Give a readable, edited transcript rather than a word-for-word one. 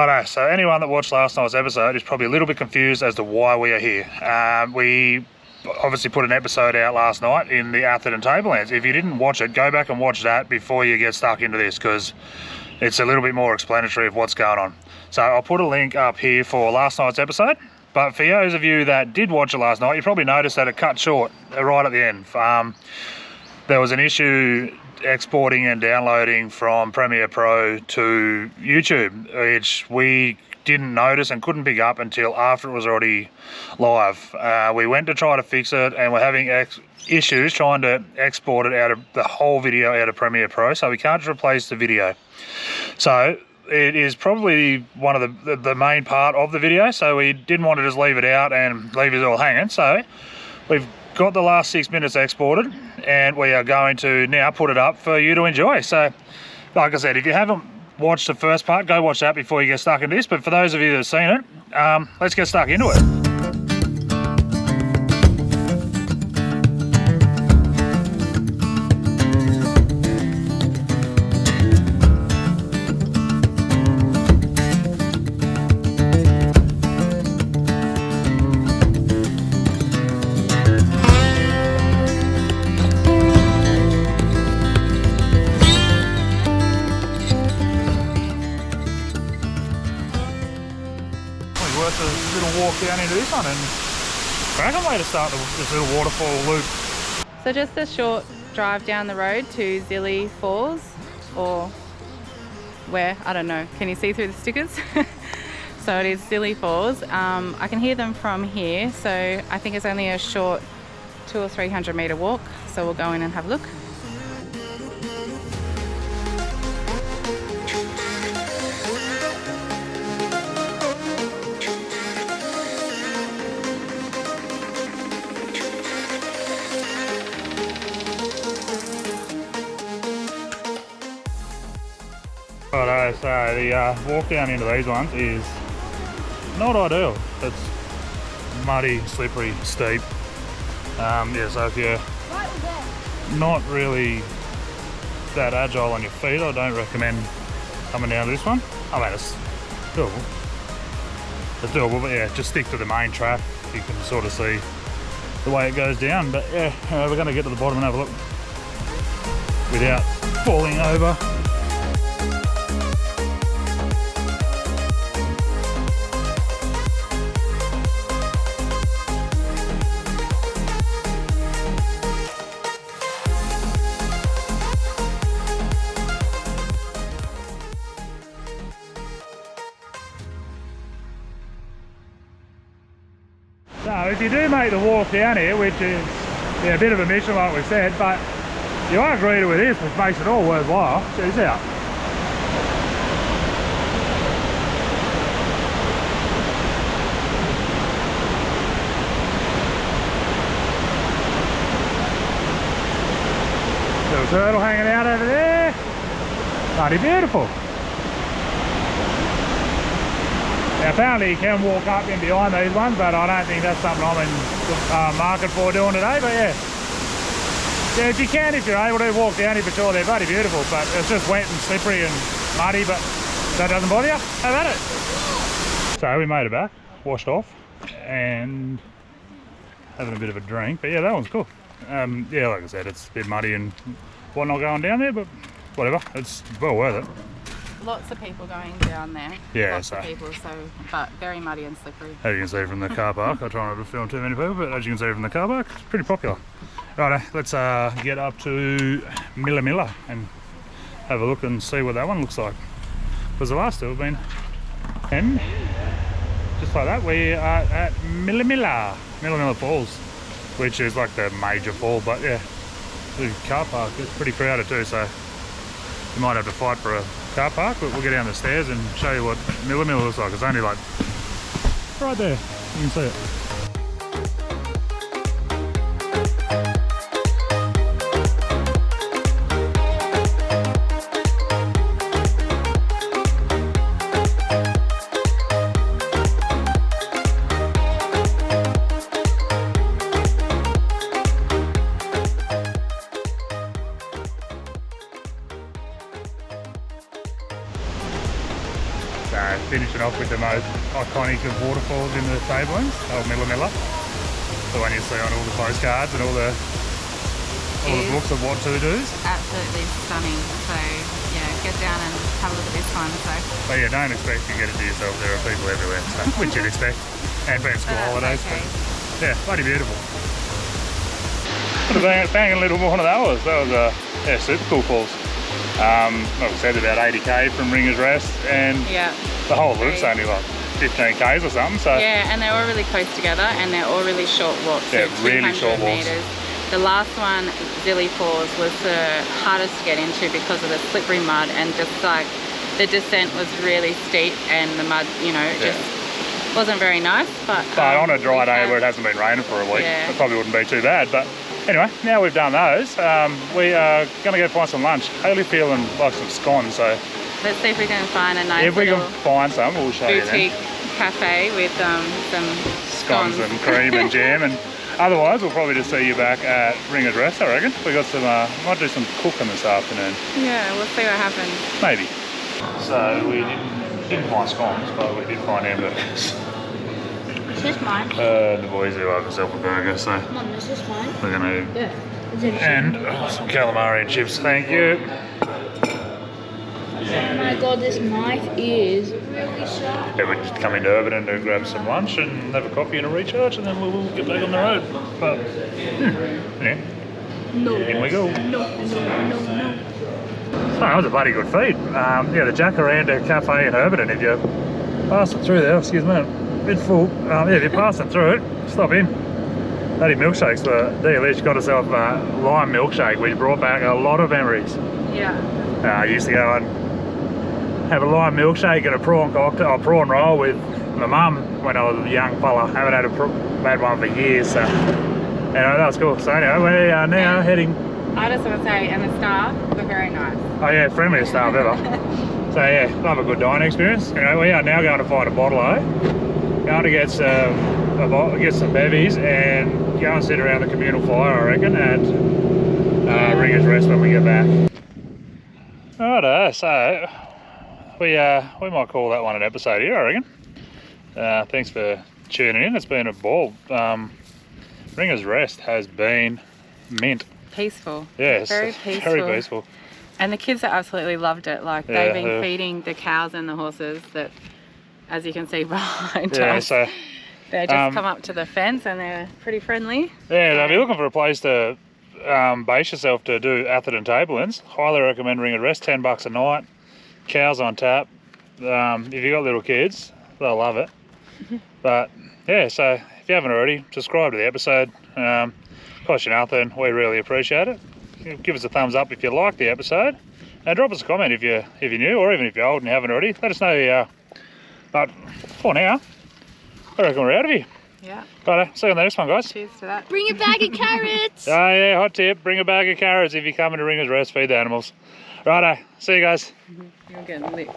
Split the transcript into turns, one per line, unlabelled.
Righto, so anyone that watched last night's episode is probably a little bit confused as to why we are here. We obviously put an episode out last night in the Atherton Tablelands. If you didn't watch it, go back and watch that before you get stuck into this, because it's a little bit more explanatory of what's going on. So I'll put a link up here for last night's episode, but for those of you that did watch it last night, you probably noticed that it cut short right at the end. There was an issue exporting and downloading from Premiere Pro to YouTube, which we didn't notice and couldn't pick up until after it was already live. We went to try to fix it, and we're having issues trying to export it out of the whole video out of Premiere Pro, so we can't replace the video. So it is probably one of the main part of the video, so we didn't want to just leave it out and leave it all hanging. So we've got the last 6 minutes exported, and we are going to now put it up for you to enjoy. So like I said, if you haven't watched the first part, go watch that before you get stuck into this. But for those of you that have seen it, let's get stuck into it. Worth a little walk down into this one, and crack on way to start this little waterfall loop.
So just a short drive down the road to Zilly Falls, or where, I don't know, can you see through the stickers? So it is Zilly Falls. I can hear them from here, so I think it's only a short 200 or 300 metre walk, so we'll go in and have a look.
Righto, so the walk down into these ones is not ideal. It's muddy, slippery, steep. Yeah, so if you're not really that agile on your feet, I don't recommend coming down this one. I mean, it's doable. It's doable, but yeah, just stick to the main track. You can sort of see the way it goes down. But yeah, we're going to get to the bottom and have a look without falling over. So if you do make the walk down here, which is a bit of a mission like we said, but you are greeted with this, which makes it all worthwhile. Check this out. Little turtle hanging out over there. Bloody beautiful. Now apparently you can walk up in behind these ones, but I don't think that's something I'm in the market for doing today. But yeah, if you can, if you're able to walk down here, for sure, they're bloody beautiful. But it's just wet and slippery and muddy, but that doesn't bother you. Have at it. So we made it back, washed off, and having a bit of a drink. But yeah, that one's cool. Yeah, like I said, it's a bit muddy and whatnot going down there, but whatever, it's well worth it.
Lots of people going down there.
Yeah,
lots of people, but very muddy and slippery.
As you can see from the car park, I try not to film too many people, but as you can see from the car park, it's pretty popular. Righto, let's get up to Milla and have a look and see what that one looks like. Because the last two have been, and just like that, we are at Milla Falls, which is like the major fall. But yeah, the car park is pretty crowded too, so you might have to fight for a car park, but we'll get down the stairs and show you what Milla looks like. It's only like right there, you can see it. finishing off with the most iconic of waterfalls in the Tablelands, old Milla. The one you see on all the postcards and all the books of what to do's.
Absolutely stunning. So yeah, get down and have a look at this one. So.
But yeah, don't expect to get it to yourself. There are people everywhere, so, which you'd expect. And being school holidays.
Okay.
But yeah, bloody beautiful. What a banging little one of that was. That was yeah, super cool falls. Like I said, about 80k from Ringer's Rest, and the whole loop's only like 15k's or something. So
yeah, and they're all really close together, and they're all really short walks.
Yeah,
so
really short walks.
Meters. The last one, Zilly Falls, was the hardest to get into because of the slippery mud, and just like the descent was really steep, and the mud, you know, just wasn't very nice. But
on a dry day where it hasn't been raining for a week, it probably wouldn't be too bad. But anyway, now we've done those, we are going to go find some lunch. Hayley feeling like some scones, so
let's see if we can find a nice
if we can find some, we'll show you then.
Boutique cafe with some
scones and cream and jam, and otherwise we'll probably just see you back at Ringer's Rest, I reckon. We got some, might do some cooking this afternoon.
Yeah, we'll see what happens.
Maybe. So we didn't find scones, but we did find hamburgers.
Is this mine?
The boys do love themselves a burger, so
Mum, is this mine?
we're going to...
Yeah.
And some calamari and chips, thank you.
Oh my god, this knife is really sharp.
Yeah, we just come into Urban to grab some lunch and have a coffee and a recharge, and then we'll get back on the road. But, yeah.
No.
In we go.
No.
So that was a bloody good feed. Yeah, the Jacaranda Cafe in Urban, if you pass it through there, excuse me, a bit full. Yeah, if you're passing through it, stop in. Bloody milkshakes. The delish got herself a lime milkshake, which brought back a lot of memories.
Yeah.
I used to go and have a lime milkshake and a prawn cocktail, prawn roll with my mum when I was a young fella. Haven't had one for years, so anyway, that was cool. So anyway, we are now heading.
I just want to say, and the staff were very nice.
Oh yeah, friendliest staff ever. So yeah, love a good dining experience. Anyway, we are now going to find a bottle-o, going to get some bevies and go and sit around the communal fire, I reckon, at Ringer's Rest when we get back. Righto, so we might call that one an episode here, I reckon. Thanks for tuning in. It's been a ball. Ringer's Rest has been mint.
Peaceful.
Yes,
very peaceful.
Very peaceful.
And the kids have absolutely loved it. Like they've been feeding the cows and the horses that, as you can see behind us.
So
they just come up to the fence and they're pretty friendly.
Yeah, so if you're looking for a place to base yourself to do Atherton Tablelands, highly recommend Ringer's Rest. $10 a night, cows on tap. If you've got little kids, they'll love it. But yeah, so if you haven't already, subscribe to the episode. Cost you nothing, we really appreciate it. Give us a thumbs up if you like the episode, and drop us a comment if you're new, or even if you're old and haven't already. Let us know who you are. But for now, I reckon we're out of here.
Yeah.
Righto, see you on the next one, guys.
Cheers to that.
Bring a bag of carrots.
Oh yeah, hot tip, bring a bag of carrots if you're coming to Ringer's Rest, feed the animals. Righto, see you guys.
You're getting licked.